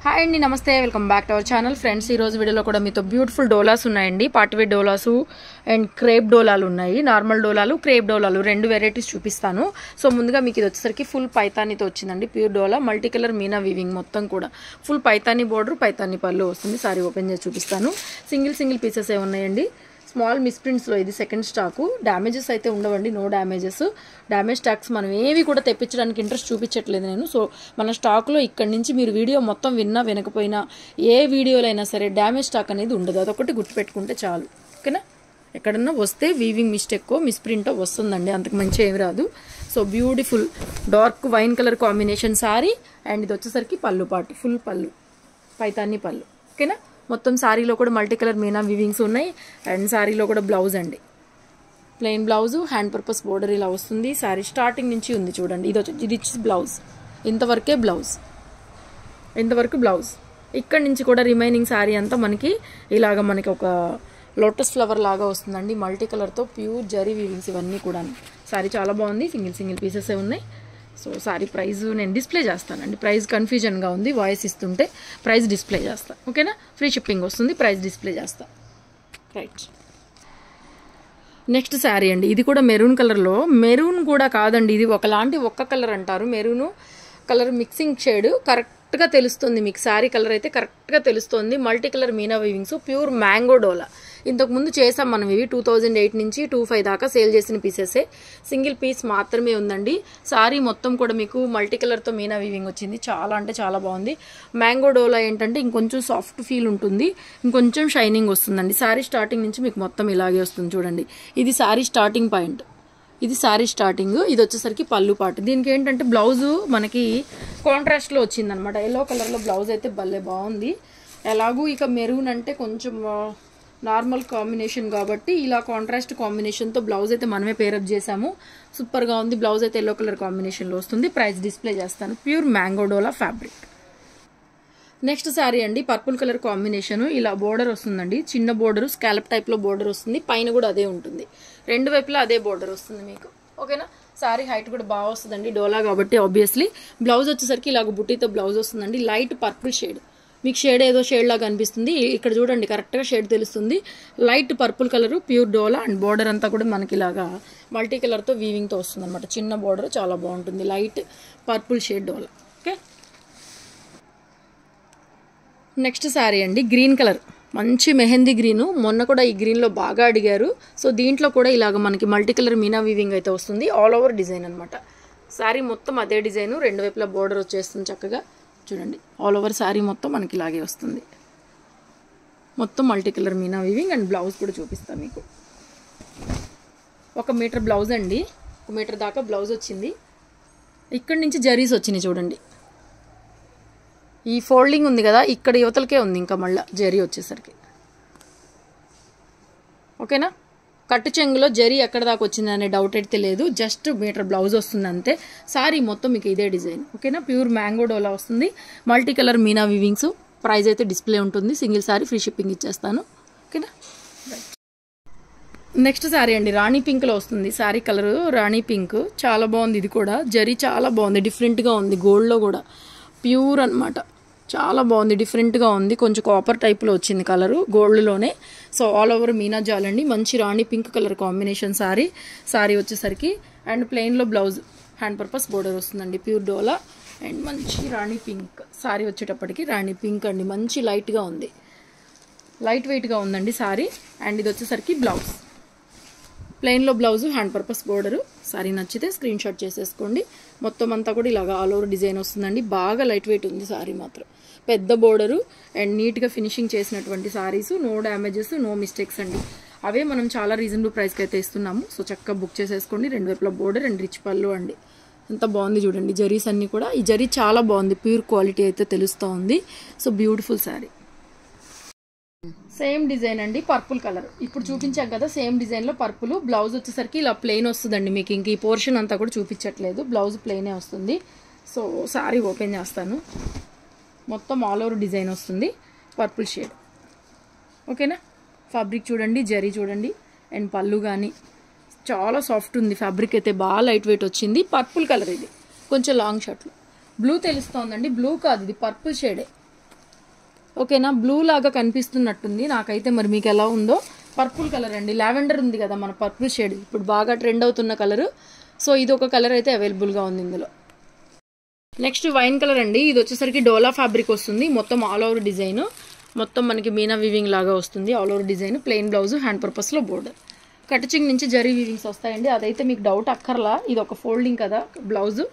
Hi అండి, నమస్తే, welcome back to our channel. Friends, ఈ రోజు వీడియోలో కూడా మీతో బ్యూటిఫుల్ డోలాస్ ఉన్నాయండి. పార్టీవేర్ డోలాసు అండ్ క్రేప్ డోలాలు ఉన్నాయి. నార్మల్ డోలాలు, క్రేప్ డోలాలు రెండు వెరైటీస్ చూపిస్తాను. సో ముందుగా మీకు ఇది వచ్చేసరికి ఫుల్ పైతానీతో వచ్చిందండి. ప్యూర్ డోలా, మల్టీ కలర్ మీనా వీవింగ్, మొత్తం కూడా ఫుల్ పైతానీ బోర్డర్, పైతానీ పళ్ళు వస్తుంది. సారీ ఓపెన్ చేసి చూపిస్తాను. సింగిల్ పీసెస్ ఏ ఉన్నాయండి. స్మాల్ మిస్ప్రింట్స్లో ఇది సెకండ్ స్టాకు. డ్యామేజెస్ అయితే ఉండవండి, నో డ్యామేజెస్. డ్యామేజ్ స్టాక్స్ మనం ఏవి కూడా తెప్పించడానికి ఇంట్రెస్ట్ చూపించట్లేదు నేను. సో మన స్టాక్లో ఇక్కడి నుంచి మీరు వీడియో మొత్తం విన్నా వినకపోయినా ఏ వీడియోలో అయినా సరే డ్యామేజ్ స్టాక్ అనేది ఉండదు. అదొకటి గుర్తుపెట్టుకుంటే చాలు, ఓకేనా. ఎక్కడన్నా వస్తే వీవింగ్ మిస్టేక్కో మిస్ప్రింటో వస్తుందండి, అంతకు మంచి ఏమి రాదు. So beautiful dark wine colour combination sorry. And ఇది వచ్చేసరికి పళ్ళు పాటు, ఫుల్ పళ్ళు, పైతానీ పళ్ళు, ఓకేనా. మొత్తం శారీలో కూడా మల్టీ కలర్ మీనా వీవింగ్స్ ఉన్నాయి. అండ్ శారీలో కూడా బ్లౌజ్ అండి, plain blouse, hand purpose border ఇలా వస్తుంది. శారీ స్టార్టింగ్ నుంచి ఉంది చూడండి. ఇది బ్లౌజ్, ఇంతవరకే బ్లౌజ్, ఇంతవరకు బ్లౌజ్. ఇక్కడి నుంచి కూడా రిమైనింగ్ శారీ అంతా మనకి ఇలాగ మనకి ఒక లోటస్ ఫ్లవర్ లాగా వస్తుందండి. మల్టీ కలర్తో ప్యూర్ జరీ వీవింగ్స్ ఇవన్నీ కూడా. శారీ చాలా బాగుంది. సింగిల్ పీసెస్ ఉన్నాయి. సో సారీ ప్రైస్ నేను డిస్ప్లే చేస్తానండి. ప్రైస్ కన్ఫ్యూజన్గా ఉంది, వాయిస్ ఇస్తుంటే ప్రైస్ డిస్ప్లే చేస్తాను, ఓకేనా. ఫ్రీ షిప్పింగ్ వస్తుంది, ప్రైస్ డిస్ప్లే చేస్తా. రైట్, నెక్స్ట్ శారీ అండి. ఇది కూడా మెరూన్ కలర్లో, మెరూన్ కూడా కాదండి, ఇది ఒకలాంటి ఒక్క కలర్ అంటారు. మెరూన్ కలర్ మిక్సింగ్ షేడ్, కరెక్ట్గా తెలుస్తుంది మీకు. శారీ కలర్ అయితే కరెక్ట్గా తెలుస్తుంది. Multi colour meena weavings, pure mango dola. ఇంతకుముందు చేసాం మనం ఇవి 2008 నుంచి 2005 దాకా సేల్ చేసిన పీసెసే. సింగిల్ పీస్ మాత్రమే ఉందండి. సారీ మొత్తం కూడా మీకు మల్టీ కలర్తో మీనా వీవింగ్ వచ్చింది. చాలా అంటే చాలా బాగుంది. మ్యాంగో డోలా ఏంటంటే ఇంకొంచెం సాఫ్ట్ ఫీల్ ఉంటుంది, ఇంకొంచెం షైనింగ్ వస్తుందండి. సారీ స్టార్టింగ్ నుంచి మీకు మొత్తం ఇలాగే వస్తుంది చూడండి. ఇది సారీ స్టార్టింగ్ పాయింట్, ఇది సారీ స్టార్టింగ్. ఇది వచ్చేసరికి పళ్ళు పాటు. దీనికి ఏంటంటే బ్లౌజు మనకి కాంట్రాస్ట్లో వచ్చిందనమాట. ఎల్లో కలర్లో బ్లౌజ్ అయితే భలే బాగుంది. ఎలాగూ ఇక మెరూన్ అంటే కొంచెం నార్మల్ కాంబినేషన్ కాబట్టి ఇలా కాంట్రాస్ట్ కాంబినేషన్తో బ్లౌజ్ అయితే మనమే పేరప్ చేసాము. సూపర్గా ఉంది. బ్లౌజ్ అయితే ఎల్లో కలర్ కాంబినేషన్లో వస్తుంది. ప్రైస్ డిస్ప్లే చేస్తాను. ప్యూర్ మ్యాంగో డోలా ఫ్యాబ్రిక్. నెక్స్ట్ శారీ అండి, పర్పుల్ కలర్ కాంబినేషన్. ఇలా బోర్డర్ వస్తుందండి, చిన్న బోర్డర్, స్కాలప్ టైప్లో బోర్డర్ వస్తుంది. పైన కూడా అదే ఉంటుంది, రెండు వైపులా అదే బోర్డర్ వస్తుంది మీకు, ఓకేనా. శారీ హైట్ కూడా బాగా వస్తుందండి, డోలా కాబట్టి ఆబ్వియస్లీ. బ్లౌజ్ వచ్చేసరికి ఇలాగ బుట్టీతో బ్లౌజ్ వస్తుందండి. లైట్ పర్పుల్ షేడ్, మీకు షేడ్ ఏదో షేడ్ లాగా అనిపిస్తుంది. ఇక్కడ చూడండి కరెక్ట్గా షేడ్ తెలుస్తుంది. Light purple colour, pure dola. And border అంతా కూడా మనకి ఇలాగా మల్టీ కలర్తో వీవింగ్తో వస్తుంది అనమాట. చిన్న బోర్డర్, చాలా బాగుంటుంది. లైట్ పర్పుల్ షేడ్ డోలా, ఓకే. నెక్స్ట్ శారీ అండి, గ్రీన్ కలర్, మంచి మెహందీ గ్రీను. మొన్న కూడా ఈ గ్రీన్లో బాగా అడిగారు. సో దీంట్లో కూడా ఇలాగ మనకి మల్టీ కలర్ మీనా వీవింగ్ అయితే వస్తుంది. ఆల్ ఓవర్ డిజైన్ అనమాట. శారీ మొత్తం అదే డిజైను, రెండు వైపులా బోర్డర్ వచ్చేస్తుంది చక్కగా చూడండి. ఆల్ ఓవర్ శారీ మొత్తం మనకి ఇలాగే వస్తుంది. మొత్తం multi colour Meena weaving. And blouse కూడా చూపిస్తాను మీకు. 1 మీటర్ బ్లౌజ్ అండి, 1 మీటర్ దాకా బ్లౌజ్ వచ్చింది. ఇక్కడి నుంచి జరీస్ వచ్చినాయి చూడండి. ఈ ఫోల్డింగ్ ఉంది కదా, ఇక్కడ యువతలకే ఉంది ఇంకా మళ్ళీ జరీ వచ్చేసరికి, ఓకేనా. కట్టు చెంగులో జరీ ఎక్కడ దాకా వచ్చిందనే డౌట్ అయితే లేదు. జస్ట్ మీటర్ బ్లౌజ్ వస్తుంది అంతే. సారీ మొత్తం మీకు ఇదే డిజైన్, ఓకేనా. ప్యూర్ మ్యాంగో డోలా వస్తుంది. Multi colour meena weavings. Price అయితే డిస్ప్లే ఉంటుంది. సింగిల్ సారీ ఫ్రీ షిప్పింగ్ ఇచ్చేస్తాను, ఓకేనా. నెక్స్ట్ శారీ అండి, రాణి పింక్లో వస్తుంది. శారీ కలర్ రాణి పింక్, చాలా బాగుంది. ఇది కూడా జరీ చాలా బాగుంది, డిఫరెంట్గా ఉంది. గోల్డ్లో కూడా ప్యూర్ అనమాట, చాలా బాగుంది, డిఫరెంట్గా ఉంది. కొంచెం కాపర్ టైప్లో వచ్చింది కలరు, గోల్డ్లోనే. సో ఆల్ ఓవర్ మీనా జాలండి. మంచి rani pink colour combination sari. Sari వచ్చేసరికి అండ్ ప్లెయిన్లో బ్లౌజ్, హ్యాండ్ పర్పస్ బోర్డర్ వస్తుందండి. ప్యూర్ డోలా అండ్ మంచి రాణి పింక్. శారీ వచ్చేటప్పటికి రాణి పింక్ అండి, మంచి లైట్గా ఉంది, లైట్ వెయిట్గా ఉందండి శారీ. అండ్ ఇది వచ్చేసరికి బ్లౌజ్, ప్లెయిన్లో blouse, hand purpose border. Sari నచ్చితే స్క్రీన్ షాట్ చేసేసుకోండి. మొత్తం అంతా కూడా ఇలాగా ఆల్ ఓవర్ డిజైన్ వస్తుందండి. బాగా లైట్ వెయిట్ ఉంది శారీ మాత్రం. పెద్ద బోర్డరు అండ్ నీట్గా ఫినిషింగ్ చేసినటువంటి saris. No damages, no mistakes అండి. అవే మనం చాలా రీజనబుల్ ప్రైస్కి అయితే ఇస్తున్నాము. సో చక్కగా బుక్ చేసేసుకోండి. రెండు వైపులా బోర్డర్ అండ్ రిచ్ పళ్ళు అండి. ఎంత బాగుంది చూడండి. జరీస్ అన్నీ కూడా, ఈ జరీ చాలా బాగుంది, ప్యూర్ క్వాలిటీ అయితే తెలుస్తూ ఉంది. So beautiful sari. Same design అండి, పర్పుల్ కలర్. ఇప్పుడు చూపించాం కదా సేమ్ డిజైన్లో పర్పుల్. బ్లౌజ్ వచ్చేసరికి ఇలా ప్లెయిన్ వస్తుందండి మీకు. ఇంక ఈ పోర్షన్ అంతా కూడా చూపించట్లేదు, బ్లౌజ్ ప్లెయినే వస్తుంది. సో శారీ ఓపెన్ చేస్తాను. మొత్తం ఆల్ ఓవర్ డిజైన్ వస్తుంది, పర్పుల్ షేడ్, ఓకేనా. ఫ్యాబ్రిక్ చూడండి, జరీ చూడండి. అండ్ పళ్ళు కానీ చాలా సాఫ్ట్ ఉంది. ఫ్యాబ్రిక్ అయితే బాగా లైట్ వెయిట్ వచ్చింది. పర్పుల్ కలర్, ఇది కొంచెం లాంగ్ షర్ట్లో. బ్లూ తెలుస్తోందండి, బ్లూ కాదు, ఇది పర్పుల్ షేడే. ఓకేనా, బ్లూ లాగా కనిపిస్తున్నట్టుంది నాకైతే, మరి మీకు ఎలా ఉందో. పర్పుల్ కలర్ అండి, లావెండర్ ఉంది కదా మన పర్పుల్ షేడ్, ఇప్పుడు బాగా ట్రెండ్ అవుతున్న కలరు. సో ఇది ఒక కలర్ అయితే అవైలబుల్గా ఉంది ఇందులో. నెక్స్ట్ వైన్ కలర్ అండి, ఇది వచ్చేసరికి డోలా ఫ్యాబ్రిక్ వస్తుంది, మొత్తం ఆల్ ఓవర్ డిజైన్, మొత్తం మనకి మీనా వీవింగ్ లాగా వస్తుంది, all over design, plain blouse, hand పర్పస్లో బోర్డర్, కటింగ్ నుంచి జరీ వీవింగ్స్ వస్తాయండి. అదైతే మీకు డౌట్ అక్కర్లా, ఇది ఒక ఫోల్డింగ్ కదా బ్లౌజ్.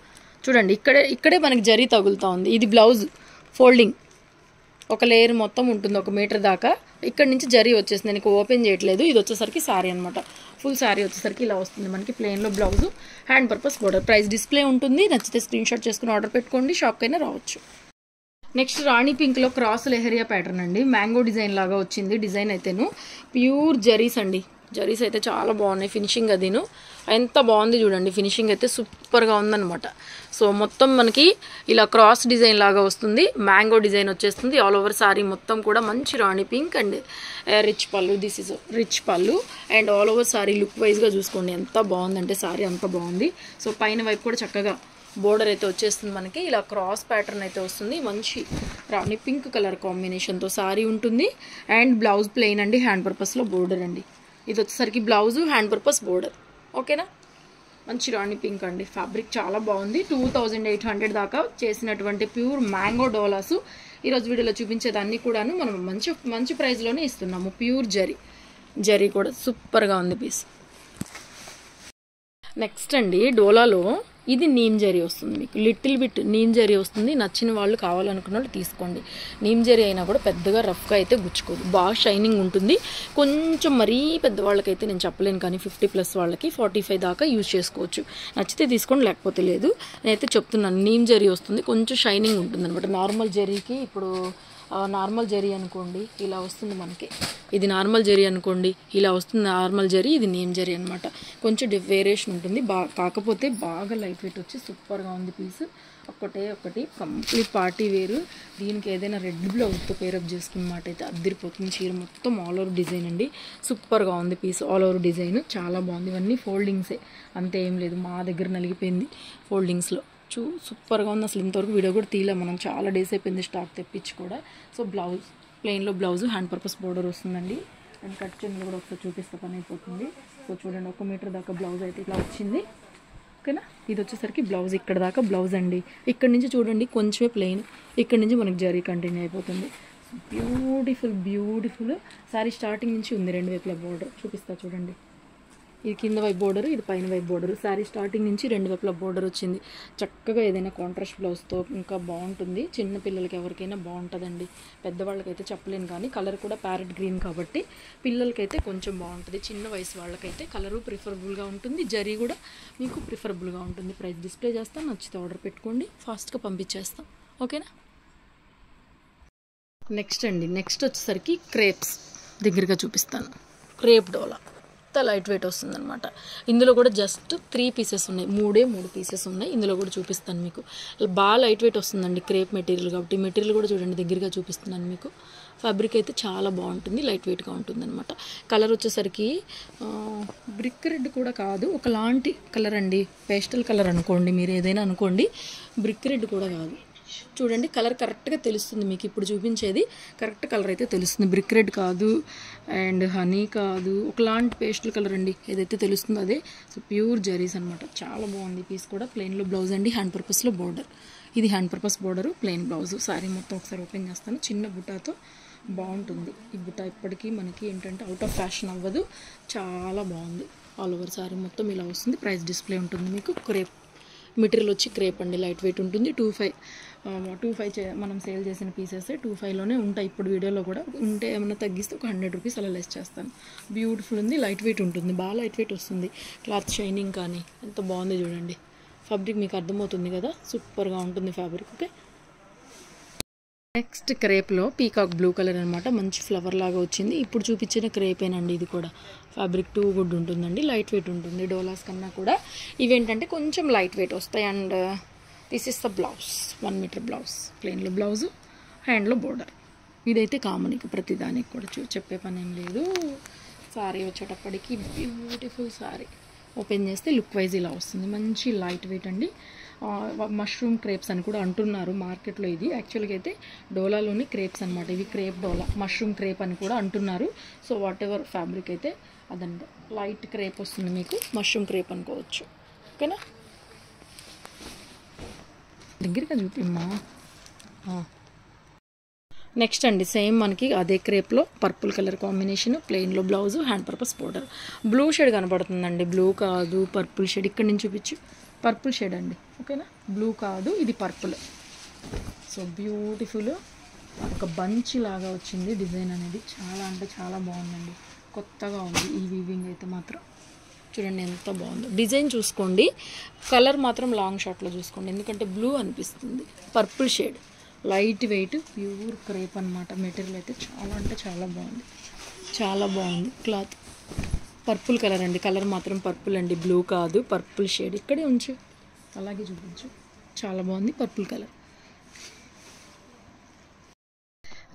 చూడండి ఇక్కడే మనకి జరీ తగులుతూ ఉంది, ఇది బ్లౌజ్ ఫోల్డింగ్, ఒక లేయర్ మొత్తం ఉంటుంది 1 మీటర్ దాకా. ఇక్కడ నుంచి జరీ వచ్చేసింది, నేను ఓపెన్ చేయట్లేదు. ఇది వచ్చేసరికి శారీ అనమాట, ఫుల్ శారీ వచ్చేసరికి ఇలా వస్తుంది మనకి, ప్లెయిన్లో blouse, hand purpose border. Price display ఉంటుంది, నచ్చితే స్క్రీన్ షాట్ చేసుకుని ఆర్డర్ పెట్టుకోండి, షాప్కైనా రావచ్చు. నెక్స్ట్ రాణి పింక్లో క్రాస్ లెహరియా ప్యాటర్న్ అండి, మ్యాంగో డిజైన్ లాగా వచ్చింది. డిజైన్ అయితేను ప్యూర్ జరీస్ అండి, జరీస్ అయితే చాలా బాగున్నాయి. ఫినిషింగ్ అదిను ఎంత బాగుంది చూడండి, ఫినిషింగ్ అయితే సూపర్గా ఉందన్నమాట. సో మొత్తం మనకి ఇలా క్రాస్ డిజైన్ లాగా వస్తుంది, మ్యాంగో డిజైన్ వచ్చేస్తుంది. ఆల్ ఓవర్ సారీ మొత్తం కూడా మంచి రాణి పింక్ అండ్ రిచ్ పళ్ళు, దిస్ ఇస్ రిచ్ పళ్ళు. And all over sorry look వైజ్గా చూసుకోండి ఎంత బాగుందంటే, సారీ అంత బాగుంది. సో పైన వైపు కూడా చక్కగా బోర్డర్ అయితే వచ్చేస్తుంది మనకి, ఇలా క్రాస్ ప్యాటర్న్ అయితే వస్తుంది, మంచి రాణి పింక్ కలర్ కాంబినేషన్తో సారీ ఉంటుంది. అండ్ బ్లౌజ్ ప్లెయిన్ అండి, హ్యాండ్ పర్పస్లో బోర్డర్ అండి. ఇది వచ్చేసరికి బ్లౌజ్, హ్యాండ్ పర్పస్ బోర్డర్. ఓకేనా, మంచి రాణి పింక్ అండి, ఫ్యాబ్రిక్ చాలా బాగుంది. 2800 దాకా చేసినటువంటి ప్యూర్ మ్యాంగో డోలాసు ఈరోజు వీడియోలో చూపించేదాన్ని కూడాను మనం మంచి ప్రైస్లోనే ఇస్తున్నాము. ప్యూర్ జరీ కూడా సూపర్గా ఉంది పీస్. నెక్స్ట్ అండి డోలాలో ఇది నీమ్ జరీ వస్తుంది, మీకు లిటిల్ బిట్ నీమ్ జరీ వస్తుంది. నచ్చిన వాళ్ళు కావాలనుకున్న వాళ్ళు తీసుకోండి. నీమ్ జరీ అయినా కూడా పెద్దగా రఫ్గా అయితే గుచ్చుకోదు, బాగా షైనింగ్ ఉంటుంది. కొంచెం మరీ పెద్దవాళ్ళకైతే నేను చెప్పలేను, కానీ 50+ వాళ్ళకి 45 దాకా యూజ్ చేసుకోవచ్చు. నచ్చితే తీసుకోండి, లేకపోతే లేదు. నేనైతే చెప్తున్నాను, నీమ్ జరీ వస్తుంది, కొంచెం షైనింగ్ ఉంటుంది అనమాట. నార్మల్ జరీకి ఇప్పుడు నార్మల్ జరీ అనుకోండి ఇలా వస్తుంది మనకి, ఇది నార్మల్ జరీ అనుకోండి ఇలా వస్తుంది నార్మల్ జరీ, ఇది నేమ్ జరీ అనమాట. కొంచెం వేరియేషన్ ఉంటుంది, కాకపోతే బాగా లైట్ వెయిట్ వచ్చి సూపర్గా ఉంది పీస్. ఒకటి కంప్లీట్ పార్టీ వేరు. దీనికి ఏదైనా రెడ్ బ్లౌజ్తో పేరప్ చేసుకున్నమాట అయితే అద్దరిపోతుంది. చీర మొత్తం ఆల్ ఓవర్ డిజైన్ అండి, సూపర్గా ఉంది పీస్. ఆల్ ఓవర్ డిజైన్ చాలా బాగుంది. ఇవన్నీ ఫోల్డింగ్సే, అంతే ఏం లేదు. మా దగ్గర నలిగిపోయింది ఫోల్డింగ్స్లో, సూపర్గా ఉంది. అసలు ఇంతవరకు వీడియో కూడా తీయలే మనం, చాలా డేస్ అయిపోయింది స్టాక్ తెప్పించి కూడా. సో బ్లౌజ్ ప్లెయిన్లో బ్లౌజ్, హ్యాండ్ పర్పస్ బోర్డర్ వస్తుందండి. అండ్ కట్ చెన్లు కూడా ఒకసారి చూపిస్తే పని అయిపోతుంది. సో చూడండి 1 మీటర్ దాకా బ్లౌజ్ అయితే ఇట్లా వచ్చింది. ఓకేనా, ఇది వచ్చేసరికి బ్లౌజ్ ఇక్కడ దాకా బ్లౌజ్ అండి. ఇక్కడ నుంచి చూడండి కొంచెమే ప్లెయిన్, ఇక్కడ నుంచి మనకి జరీ కంటిన్యూ అయిపోతుంది. Beautiful sorry. స్టార్టింగ్ నుంచి ఉంది 2 వైపుల బోర్డర్, చూపిస్తా చూడండి. ఇది కింద వైపు బోర్డర్, ఇది పైన వైపు బోర్డర్. శారీ స్టార్టింగ్ నుంచి 2 వైపుల బోర్డర్ వచ్చింది. చక్కగా ఏదైనా కాంట్రాస్ట్ బ్లౌజ్తో ఇంకా బాగుంటుంది. చిన్న పిల్లలకి ఎవరికైనా బాగుంటుందండి, పెద్దవాళ్ళకైతే చెప్పలేను, కానీ కలర్ కూడా ప్యారెట్ గ్రీన్ కాబట్టి పిల్లలకైతే కొంచెం బాగుంటుంది. చిన్న వయసు వాళ్ళకైతే కలరు ప్రిఫరబుల్గా ఉంటుంది, జరీ కూడా మీకు ప్రిఫరబుల్గా ఉంటుంది. ప్రైస్ డిస్ప్లే చేస్తాను, నచ్చితే ఆర్డర్ పెట్టుకోండి, ఫాస్ట్గా పంపించేస్తాం. ఓకేనా. నెక్స్ట్ వచ్చేసరికి క్రేప్స్ దగ్గరగా చూపిస్తాను. క్రేప్ డోలా ఎంత లైట్ వెయిట్ వస్తుంది అనమాట. ఇందులో కూడా జస్ట్ 3 పీసెస్ ఉన్నాయి, 3 పీసెస్ ఉన్నాయి. ఇందులో కూడా చూపిస్తాను మీకు. బాగా లైట్ వెయిట్ వస్తుందండి, క్రేప్ మెటీరియల్ కాబట్టి. మెటీరియల్ కూడా చూడండి, దగ్గరగా చూపిస్తున్నాను మీకు. ఫ్యాబ్రిక్ అయితే చాలా బాగుంటుంది, లైట్ వెయిట్గా ఉంటుంది అనమాట. కలర్ వచ్చేసరికి బ్రిక్ రెడ్ కూడా కాదు, ఒకలాంటి కలర్ అండి, పేస్టల్ కలర్ అనుకోండి, మీరు ఏదైనా అనుకోండి. బ్రిక్ రెడ్ కూడా కాదు, చూడండి కలర్ కరెక్ట్గా తెలుస్తుంది మీకు. ఇప్పుడు చూపించేది కరెక్ట్ కలర్ అయితే తెలుస్తుంది, బ్రిక్ రెడ్ కాదు అండ్ హనీ కాదు, ఒకలాంటి పేస్టల్ కలర్ అండి, ఏదైతే తెలుస్తుందో అదే. సో ప్యూర్ జరీస్ అనమాట, చాలా బాగుంది పీస్ కూడా. ప్లెయిన్లో బ్లౌజ్ అండి, హ్యాండ్ పర్పస్లో బోర్డర్. ఇది hand purpose border, plain blouse. Sorry మొత్తం ఒకసారి ఓపెన్ చేస్తాను. చిన్న బుటాతో బాగుంటుంది ఈ బుటా, ఇప్పటికీ మనకి ఏంటంటే అవుట్ ఆఫ్ ఫ్యాషన్ అవ్వదు, చాలా బాగుంది. ఆల్ ఓవర్ సారీ మొత్తం ఇలా వస్తుంది. ప్రైస్ డిస్ప్లే ఉంటుంది మీకు. క్రేప్ మెటీరియల్ వచ్చి క్రేప్ అండి, లైట్ వెయిట్ ఉంటుంది. 25 మనం సేల్ చేసిన పీసెస్ 25లోనే ఉంటాయి. ఇప్పుడు వీడియోలో కూడా ఉంటే ఏమైనా తగ్గిస్తే ఒక 100 రూపీస్ అలా లెస్ చేస్తాను. బ్యూటిఫుల్ ఉంది, లైట్ వెయిట్ ఉంటుంది, బాగా లైట్ వెయిట్ వస్తుంది. క్లాత్ షైనింగ్ కానీ ఎంత బాగుంది చూడండి. ఫ్యాబ్రిక్ మీకు అర్థమవుతుంది కదా, సూపర్గా ఉంటుంది ఫ్యాబ్రిక్. ఓకే. నెక్స్ట్ క్రేప్లో పీకాక్ బ్లూ కలర్ అనమాట, మంచి ఫ్లవర్ లాగా వచ్చింది. ఇప్పుడు చూపించిన క్రేపేనండి ఇది కూడా. ఫ్యాబ్రిక్ టూ గుడ్ ఉంటుందండి, లైట్ వెయిట్ ఉంటుంది. డోలాస్ కన్నా కూడా ఇవేంటంటే కొంచెం లైట్ వెయిట్ వస్తాయి. And this is the blouse, 1 metre blouse, ప్లెయిన్లో బ్లౌజు, హ్యాండ్లో బోర్డర్. ఇదైతే కామన్, ఇక ప్రతిదానికి కూడా చెప్పే పని ఏం లేదు. సారీ వచ్చేటప్పటికి బ్యూటిఫుల్ సారీ. ఓపెన్ చేస్తే లుక్ వైజ్ ఇలా వస్తుంది, మంచి లైట్ వెయిట్ అండి. మష్రూమ్ క్రేప్స్ అని కూడా అంటున్నారు మార్కెట్లో. ఇది యాక్చువల్గా అయితే డోలాలోని క్రేప్స్ అనమాట. ఇవి క్రేప్ డోలా, మష్రూమ్ క్రేప్ అని కూడా అంటున్నారు. సో వాట్ ఎవర్ ఫ్యాబ్రిక్ అయితే అదండి, లైట్ క్రేప్ వస్తుంది మీకు, మష్రూమ్ క్రేప్ అనుకోవచ్చు. ఓకేనా, దగ్గరగా చూపిమ్మా. నెక్స్ట్ అండి, సేమ్ మనకి అదే క్రేప్లో పర్పుల్ కలర్ కాంబినేషన్, ప్లెయిన్లో blouse, hand purpose border. Blue shade కనబడుతుందండి, బ్లూ కాదు పర్పుల్ షేడ్. ఇక్కడ నుంచి చూపించు, పర్పుల్ షేడ్ అండి. ఓకేనా, బ్లూ కాదు, ఇది పర్పుల్. సో బ్యూటిఫుల్, ఒక బంచ్ లాగా వచ్చింది డిజైన్ అనేది. చాలా అంటే చాలా బాగుందండి, కొత్తగా ఉంది ఈ వీవింగ్ అయితే మాత్రం. చూడండి ఎంత బాగుందో డిజైన్. చూసుకోండి, కలర్ మాత్రం లాంగ్ షాట్లో చూసుకోండి, ఎందుకంటే బ్లూ అనిపిస్తుంది. Purple shade, light weight, pure crepe అనమాట. మెటీరియల్ అయితే చాలా అంటే చాలా బాగుంది, చాలా బాగుంది క్లాత్. పర్పుల్ కలర్ అండి, కలర్ మాత్రం పర్పుల్ అండి, బ్లూ కాదు, పర్పుల్ షేడ్. ఇక్కడే ఉంచు, అలాగే చూపించు, చాలా బాగుంది పర్పుల్ కలర్.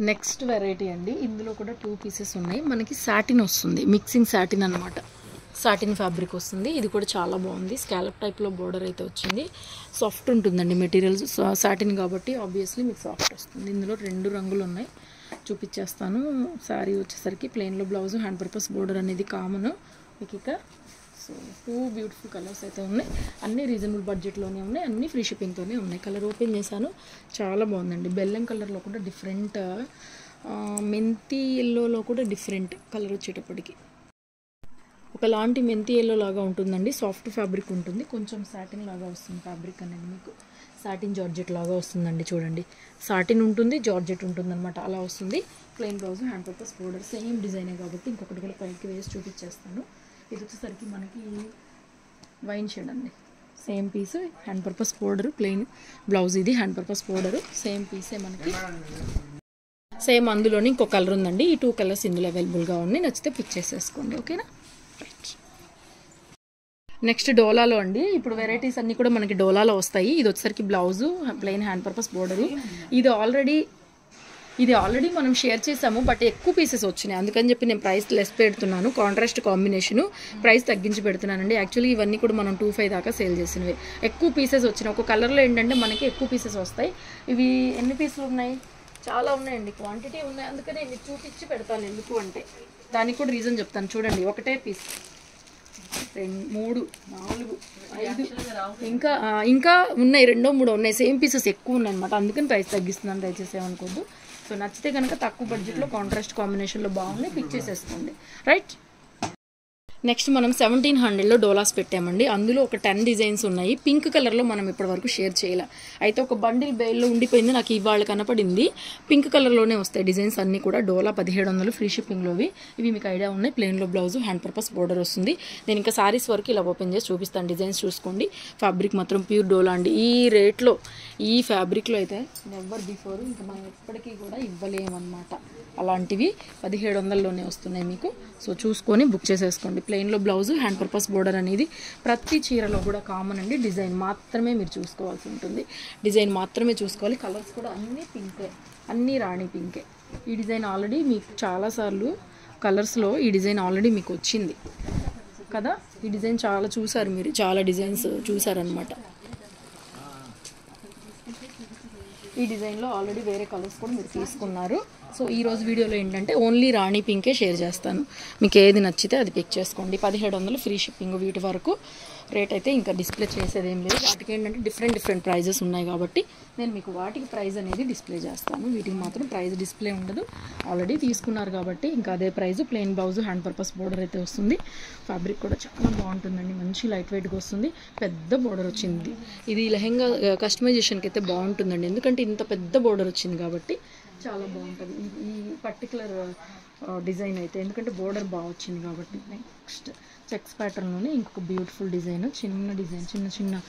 నెక్స్ట్ వెరైటీ అండి, ఇందులో కూడా 2 పీసెస్ ఉన్నాయి. మనకి సాటిన్ వస్తుంది, మిక్సింగ్ సాటిన్ అనమాట. సాటిన్ ఫ్యాబ్రిక్ వస్తుంది. ఇది కూడా చాలా బాగుంది, స్కాలప్ టైప్లో బోర్డర్ అయితే వచ్చింది. సాఫ్ట్ ఉంటుందండి మెటీరియల్స్, సాటిన్ కాబట్టి ఆబ్వియస్లీ మీకు సాఫ్ట్ వస్తుంది. ఇందులో 2 రంగులు ఉన్నాయి, చూపించేస్తాను. శారీ వచ్చేసరికి ప్లెయిన్లో బ్లౌజ్, హ్యాండ్ పర్పస్ బోర్డర్ అనేది కామన్ మీకు ఇక. సో 2 బ్యూటిఫుల్ కలర్స్ అయితే ఉన్నాయి, అన్నీ రీజనబుల్ బడ్జెట్లోనే ఉన్నాయి, అన్నీ ఫ్రీ షిప్పింగ్తోనే ఉన్నాయి. కలర్ ఓపెన్ చేశాను, చాలా బాగుందండి. బెల్లం కలర్లో కూడా డిఫరెంట్, మెంతి ఎల్లోలో కూడా డిఫరెంట్ కలర్ వచ్చేటప్పటికి ఒకలాంటి మెంతి ఎల్లో లాగా ఉంటుందండి. సాఫ్ట్ ఫ్యాబ్రిక్ ఉంటుంది, కొంచెం సాటిన్ లాగా వస్తుంది ఫ్యాబ్రిక్ అనేది మీకు. సాటిన్ జార్జెట్ లాగా వస్తుందండి, చూడండి. సాటిన్ ఉంటుంది, జార్జెట్ ఉంటుంది అనమాట, అలా వస్తుంది. Plain blouse, hand purpose border, same డిజైనే కాబట్టి ఇంకొకటి కూడా పైకి వేసి చూపించేస్తాను. ఇది వచ్చేసరికి మనకి వైన్ షేడ్ అండి, same piece, hand purpose border, plain blouse, ఇది హ్యాండ్ పర్పస్ బోర్డర్, సేమ్ పీసే మనకి. సేమ్ అందులోని ఇంకో కలర్ ఉందండి. ఈ 2 కలర్స్ ఇందులో అవైలబుల్గా ఉన్నాయి, నచ్చితే పిక్ చేసేసుకోండి. ఓకేనా, నెక్స్ట్ డోలాలో అండి. ఇప్పుడు వెరైటీస్ అన్నీ కూడా మనకి డోలాలో వస్తాయి. ఇది వచ్చేసరికి blouse, plain hand purpose border. ఇది ఆల్రెడీ మనం షేర్ చేసాము, బట్ ఎక్కువ పీసెస్ వచ్చినాయి, అందుకని చెప్పి నేను ప్రైస్ లెస్ పెడుతున్నాను. కాంట్రాస్ట్ కాంబినేషను, ప్రైస్ తగ్గించి పెడుతున్నానండి. యాక్చువల్లీ ఇవన్నీ కూడా మనం 2,500 దాకా సేల్ చేసినవి. ఎక్కువ పీసెస్ వచ్చినాయి, ఒక కలర్లో ఏంటంటే మనకి ఎక్కువ పీసెస్ వస్తాయి. ఇవి ఎన్ని పీసులు ఉన్నాయి, చాలా ఉన్నాయండి, క్వాంటిటీ ఉన్నాయి, అందుకనే ఇవి చూపించి పెడతాను. ఎందుకు అంటే దానికి కూడా రీజన్ చెప్తాను. చూడండి, ఒకటే పీస్, 2, 3, 4, 5 ఇంకా ఉన్నాయి, 2, 3 ఉన్నాయి. సేమ్ పీసెస్ ఎక్కువ ఉన్నాయి అనమాట, అందుకని ప్రైస్ తగ్గిస్తున్నాను, దయచేసి ఏమనుకోద్దు. సో నచ్చితే కనుక తక్కువ బడ్జెట్లో కాంట్రాస్ట్ కాంబినేషన్లో బాగున్నాయి, పిక్ చేసేసుకోండి. రైట్, నెక్స్ట్ మనం 1700లో డోలాస్ పెట్టామండి. అందులో ఒక 10 డిజైన్స్ ఉన్నాయి. పింక్ కలర్లో మనం ఇప్పటివరకు షేర్ చేయాలి, అయితే ఒక బండిల్ బేల్లో ఉండిపోయింది, నాకు ఇవాళ కనపడింది. పింక్ కలర్లోనే వస్తాయి డిజైన్స్ అన్నీ కూడా. డోలా 1700 ఫ్రీ షిప్పింగ్లోవి. ఇవి మీకు ఐడియా ఉన్నాయి. ప్లెయిన్లో బ్లౌజ్, హ్యాండ్ పర్పస్ బోర్డర్ వస్తుంది. నేను ఇంకా సారీస్ వరకు ఇలా ఓపెన్ చేసి చూపిస్తాను, డిజైన్స్ చూసుకోండి. ఫ్యాబ్రిక్ మాత్రం ప్యూర్ డోలా అండి. ఈ రేట్లో, ఈ ఫ్యాబ్రిక్లో అయితే నెవర్ బిఫోర్ ఇంకా మనం ఎప్పటికీ కూడా ఇవ్వలేమన్నమాట. అలాంటివి 1700లోనే వస్తున్నాయి మీకు. సో చూసుకొని బుక్ చేసేసుకోండి. ప్లెయిన్లో బ్లౌజ్, హ్యాండ్ పర్పస్ బోర్డర్ అనేది ప్రతి చీరలో కూడా కామన్ అండి. డిజైన్ మాత్రమే మీరు చూసుకోవాల్సి ఉంటుంది, డిజైన్ మాత్రమే చూసుకోవాలి. కలర్స్ కూడా అన్నీ పింకే, అన్నీ రాణి పింకే. ఈ డిజైన్ ఆల్రెడీ మీకు చాలాసార్లు కలర్స్లో ఈ డిజైన్ ఆల్రెడీ మీకు వచ్చింది కదా. ఈ డిజైన్ చాలా చూసారు మీరు, చాలా డిజైన్స్ చూసారనమాట. ఈ డిజైన్లో ఆల్రెడీ వేరే కలర్స్ కూడా మీరు తీసుకున్నారు. సో ఈరోజు వీడియోలో ఏంటంటే ఓన్లీ రాణి పింకే షేర్ చేస్తాను. మీకు ఏది నచ్చితే అది పిక్ చేసుకోండి. 1700 ఫ్రీ షిప్పింగ్. వీటి వరకు రేట్ అయితే ఇంకా డిస్ప్లే చేసేది ఏం లేదు. వాటికి ఏంటంటే డిఫరెంట్ ప్రైజెస్ ఉన్నాయి కాబట్టి నేను మీకు వాటికి ప్రైస్ అనేది డిస్ప్లే చేస్తాను. వీటికి మాత్రం ప్రైస్ డిస్ప్లే ఉండదు, ఆల్రెడీ తీసుకున్నారు కాబట్టి ఇంకా అదే price. Plain blouse, hand purpose border అయితే వస్తుంది. ఫ్యాబ్రిక్ కూడా చాలా బాగుంటుందండి, మంచి లైట్ వెయిట్గా వస్తుంది. పెద్ద బోర్డర్ వచ్చింది. ఇది లెహెంగా కస్టమైజేషన్కి అయితే బాగుంటుందండి, ఎందుకంటే ఇంత పెద్ద బోర్డర్ వచ్చింది కాబట్టి చాలా బాగుంటుంది ఈ పర్టికులర్ డిజైన్ అయితే, ఎందుకంటే బోర్డర్ బాగా వచ్చింది కాబట్టి. నెక్స్ట్ చెక్స్ ప్యాటర్న్లోనే ఇంకొక బ్యూటిఫుల్ డిజైన్, చిన్న డిజైన్, చిన్న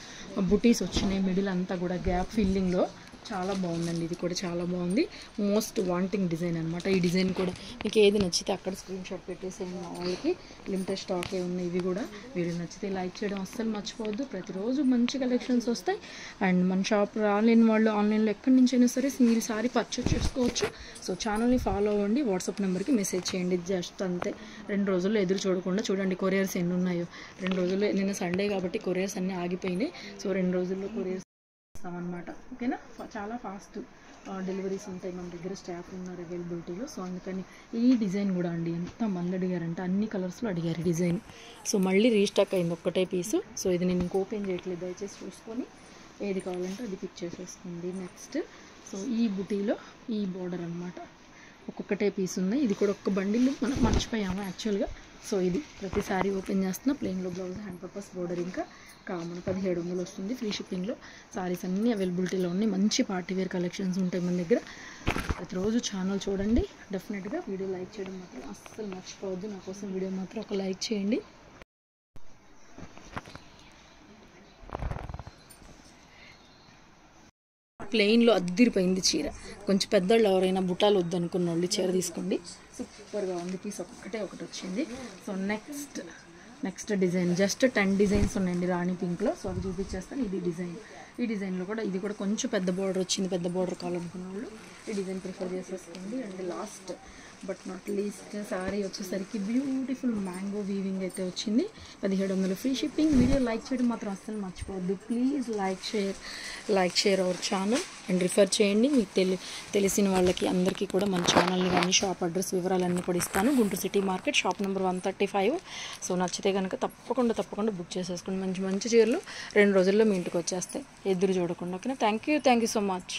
బుటీస్ వచ్చినాయి. మిడిల్ అంతా కూడా గ్యాప్ ఫిల్లింగ్లో చాలా బాగుందండి. ఇది కూడా చాలా బాగుంది, మోస్ట్ వాంటింగ్ డిజైన్ అనమాట. ఈ డిజైన్ కూడా మీకు ఏది నచ్చితే అక్కడ స్క్రీన్ షాట్ పెట్టేసేయండి. వాళ్ళకి లిమిటెడ్ స్టాకే ఉన్నాయి. ఇవి కూడా వీడియో నచ్చితే లైక్ చేయడం అస్సలు మర్చిపోవద్దు. ప్రతిరోజు మంచి కలెక్షన్స్ వస్తాయి. అండ్ మన షాప్ రాలేని వాళ్ళు ఆన్లైన్లో ఎక్కడి నుంచైనా సరే సింగిల్ సారీ పర్చేస్ చేసుకోవచ్చు. సో ఛానల్ని ఫాలో అవ్వండి, వాట్సాప్ నెంబర్కి మెసేజ్ చేయండి. జస్ట్ అంతే, 2 రోజుల్లో ఎదురు చూడకుండా. చూడండి కొరియర్స్ ఎన్ని ఉన్నాయో. 2 రోజుల్లో, నిన్న సండే కాబట్టి కొరియర్స్ అన్నీ ఆగిపోయినాయి. సో 2 రోజుల్లో కొరియర్స్ అనమాట. ఓకేనా, చాలా ఫాస్ట్ డెలివరీస్ ఉంటాయి, మన దగ్గర స్టాఫ్ ఉన్నారు అవైలబిలిటీలో. సో అందుకని ఈ డిజైన్ కూడా అండి ఎంతమంది అడిగారంటే అన్ని కలర్స్లో అడిగారు ఈ డిజైన్. సో మళ్ళీ రీస్టాక్ అయింది ఒక్కటే పీసు. సో ఇది నేను ఇంక ఓపెన్ చేయట్లేదు, దయచేసి చూసుకొని ఏది కావాలంటే అది పిక్ చేసేసుకోండి. నెక్స్ట్ సో ఈ బుటీలో ఈ బోర్డర్ అనమాట, ఒక్కొక్కటే పీస్ ఉంది. ఇది కూడా ఒక్క బండిల్ మనం మర్చిపోయాము యాక్చువల్గా. సో ఇది ప్రతిసారి ఓపెన్ చేస్తున్నా. ప్లెయిన్లో బ్లౌజ్, హ్యాండ్ పర్పస్ బోర్డర్, ఇంకా కామన్ 1700 వస్తుంది ఫ్రీ షిప్పింగ్లో. సారీస్ అన్నీ అవైలబిలిటీలో ఉన్నాయి. మంచి పార్టీవేర్ కలెక్షన్స్ ఉంటాయి మన దగ్గర. ప్రతిరోజు ఛానల్ చూడండి. డెఫినెట్గా వీడియో లైక్ చేయడం మాత్రం అస్సలు మర్చిపోవద్దు. నా కోసం వీడియో మాత్రం ఒక లైక్ చేయండి. ప్లెయిన్లో అద్దిరిపోయింది చీర. కొంచెం పెద్దవాళ్ళు ఎవరైనా బుట్టాలు వద్దనుకున్న వాళ్ళు చీర తీసుకోండి. సూపర్గా ఉంది. పీస్ ఒకటి వచ్చింది. So next design just 10 designs ఉన్నాయండి రాణి పింక్లో. సో అవి చూపించేస్తాను. ఇది డిజైన్, ఈ డిజైన్లో కూడా ఇది కూడా కొంచెం పెద్ద బార్డర్ వచ్చింది. పెద్ద బార్డర్ కావాలనుకున్న వాళ్ళు ఈ డిజైన్ ప్రిఫర్ చేసేసుకోండి. And last but not least sorry వచ్చేసరికి బ్యూటిఫుల్ మ్యాంగో వీవింగ్ అయితే వచ్చింది. 1700 ఫ్రీ షిప్పింగ్. వీడియో లైక్ చేయడం మాత్రం అస్సలు మర్చిపోవద్దు. Please like share our channel and refer చేయండి. మీకు తెలిసిన వాళ్ళకి అందరికీ కూడా మన ఛానల్ని కానీ షాప్ అడ్రస్ వివరాలన్నీ కూడా ఇస్తాను. Guntur city market, shop number 135. So నచ్చితే కనుక తప్పకుండా బుక్ చేసేసుకోండి. మంచి చీరలు 2 రోజుల్లో మీ ఇంటికి వచ్చేస్తాయి, ఎదురు చూడకుండా. ఓకేనా, థ్యాంక్ యూ సో మచ్.